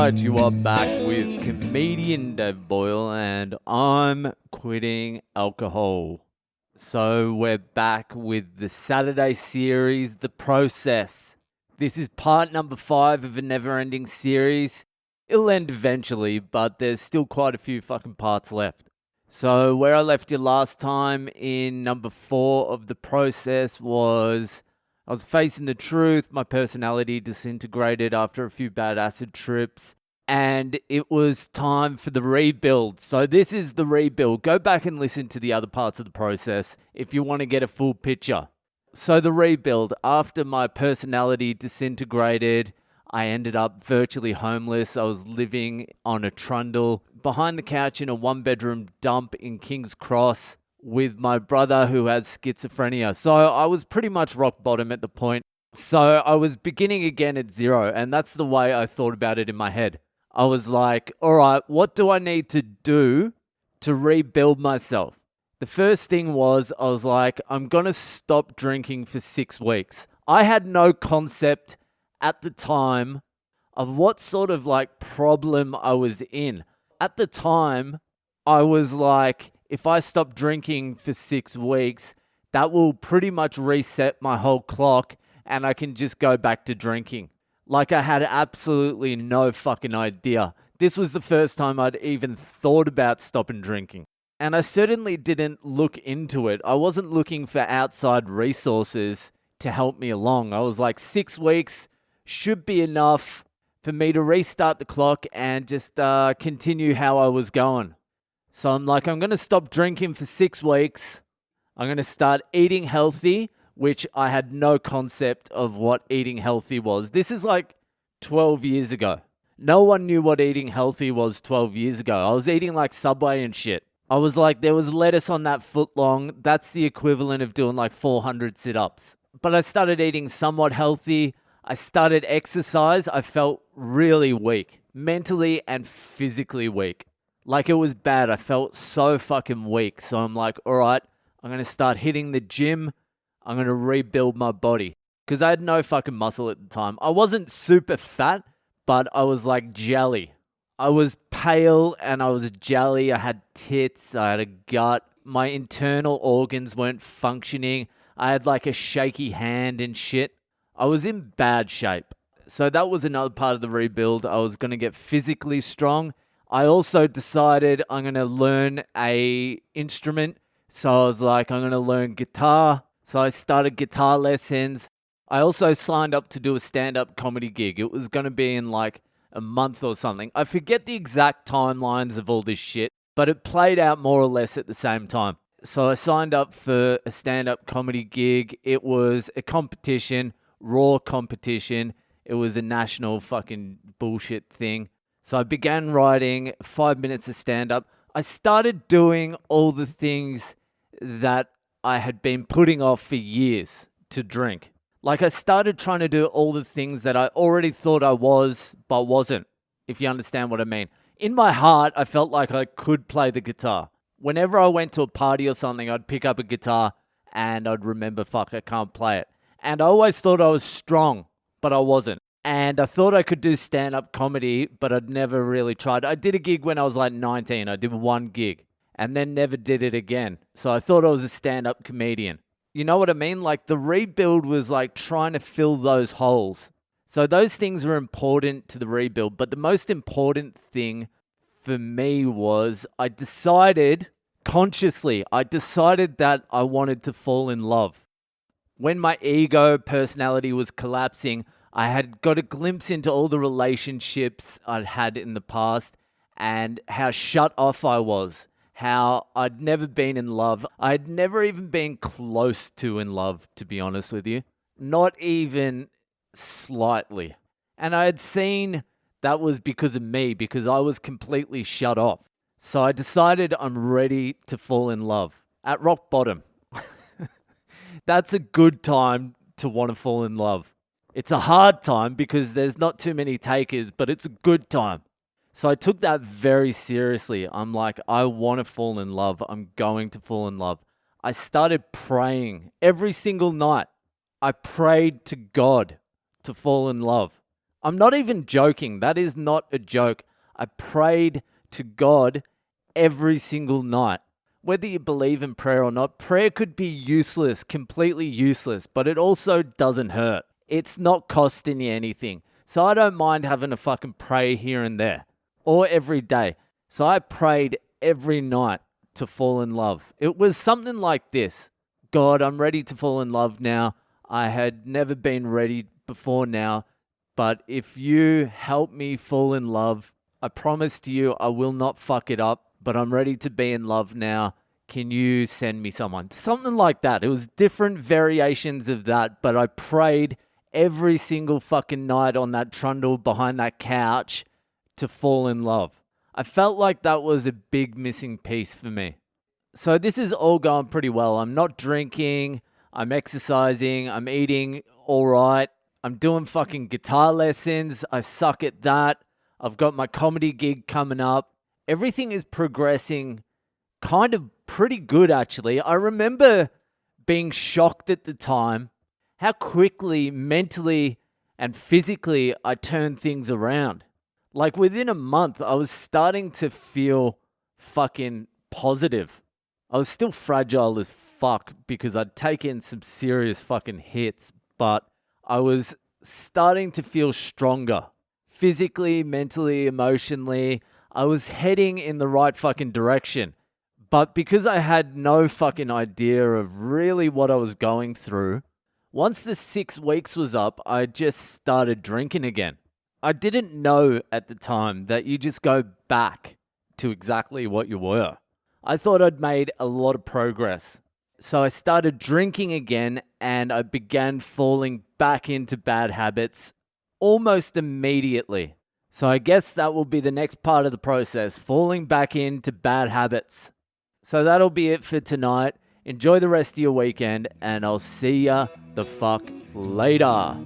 right, you are back with comedian David Boyle, and I'm quitting alcohol. So we're back with the Saturday series, The Process. This is part number 5 of a never-ending series. It'll end eventually, but there's still quite a few fucking parts left. So where I left you last time in number 4 of The Process was I was facing the truth, my personality disintegrated after a few bad acid trips, and it was time for the rebuild. So this is the rebuild. Go back and listen to the other parts of the process if you want to get a full picture. So the rebuild, after my personality disintegrated, I ended up virtually homeless. I was living on a trundle behind the couch in a 1-bedroom dump in King's Cross with my brother who has schizophrenia. So I was pretty much rock bottom at the point. So I was beginning again at zero, and that's the way I thought about it in my head. I was like, all right, what do I need to do to rebuild myself? The first thing was, I was like, I'm going to stop drinking for 6 weeks. I had no concept at the time of what sort of like problem I was in. At the time, I was like, if I stop drinking for 6 weeks, that will pretty much reset my whole clock and I can just go back to drinking. Like I had absolutely no fucking idea. This was the first time I'd even thought about stopping drinking. And I certainly didn't look into it. I wasn't looking for outside resources to help me along. I was like, 6 weeks should be enough for me to restart the clock and just continue how I was going. So I'm like, I'm going to stop drinking for 6 weeks. I'm going to start eating healthy, which I had no concept of what eating healthy was. This is like 12 years ago. No one knew what eating healthy was 12 years ago. I was eating like Subway and shit. I was like, there was lettuce on that foot long. That's the equivalent of doing like 400 sit-ups. But I started eating somewhat healthy. I started exercise. I felt really weak, mentally and physically weak. Like it was bad. I felt so fucking weak. So I'm like, all right, I'm going to start hitting the gym. I'm going to rebuild my body. Because I had no fucking muscle at the time. I wasn't super fat, but I was like jelly. I was pale and I was jelly. I had tits. I had a gut. My internal organs weren't functioning. I had like a shaky hand and shit. I was in bad shape. So that was another part of the rebuild. I was going to get physically strong. I also decided I'm going to learn a instrument. So I was like, I'm going to learn guitar. So I started guitar lessons. I also signed up to do a stand-up comedy gig. It was going to be in like a month or something. I forget the exact timelines of all this shit, but it played out more or less at the same time. So I signed up for a stand-up comedy gig. It was a competition, raw competition. It was a national fucking bullshit thing. So I began writing 5 minutes of stand-up. I started doing all the things that I had been putting off for years to drink. Like I started trying to do all the things that I already thought I was, but wasn't, if you understand what I mean. In my heart, I felt like I could play the guitar. Whenever I went to a party or something, I'd pick up a guitar and I'd remember, fuck, I can't play it. And I always thought I was strong, but I wasn't. And I thought I could do stand-up comedy, but I'd never really tried. I did a gig when I was like 19. I did one gig and then never did it again. So I thought I was a stand-up comedian. You know what I mean? Like the rebuild was like trying to fill those holes. So those things were important to the rebuild. But the most important thing for me was I decided consciously, that I wanted to fall in love. When my ego personality was collapsing, I had got a glimpse into all the relationships I'd had in the past and how shut off I was, how I'd never been in love. I'd never even been close to in love, to be honest with you. Not even slightly. And I had seen that was because of me, because I was completely shut off. So I decided I'm ready to fall in love at rock bottom. That's a good time to want to fall in love. It's a hard time because there's not too many takers, but it's a good time. So I took that very seriously. I'm like, I want to fall in love. I'm going to fall in love. I started praying every single night. I prayed to God to fall in love. I'm not even joking. That is not a joke. I prayed to God every single night. Whether you believe in prayer or not, prayer could be useless, completely useless, but it also doesn't hurt. It's not costing you anything. So I don't mind having to fucking pray here and there or every day. So I prayed every night to fall in love. It was something like this. God, I'm ready to fall in love now. I had never been ready before now, but if you help me fall in love, I promise to you I will not fuck it up, but I'm ready to be in love now. Can you send me someone? Something like that. It was different variations of that, but I prayed every single fucking night on that trundle behind that couch to fall in love. I felt like that was a big missing piece for me. So this is all going pretty well. I'm not drinking, I'm exercising, I'm eating all right. I'm doing fucking guitar lessons. I suck at that. I've got my comedy gig coming up. Everything is progressing kind of pretty good, actually. I remember being shocked at the time how quickly, mentally and physically, I turned things around. Like within a month, I was starting to feel fucking positive. I was still fragile as fuck because I'd taken some serious fucking hits, but I was starting to feel stronger. Physically, mentally, emotionally, I was heading in the right fucking direction. But because I had no fucking idea of really what I was going through, once the 6 weeks was up, I just started drinking again. I didn't know at the time that you just go back to exactly what you were. I thought I'd made a lot of progress. So I started drinking again and I began falling back into bad habits almost immediately. So I guess that will be the next part of the process, falling back into bad habits. So that'll be it for tonight. Enjoy the rest of your weekend and I'll see ya the fuck later.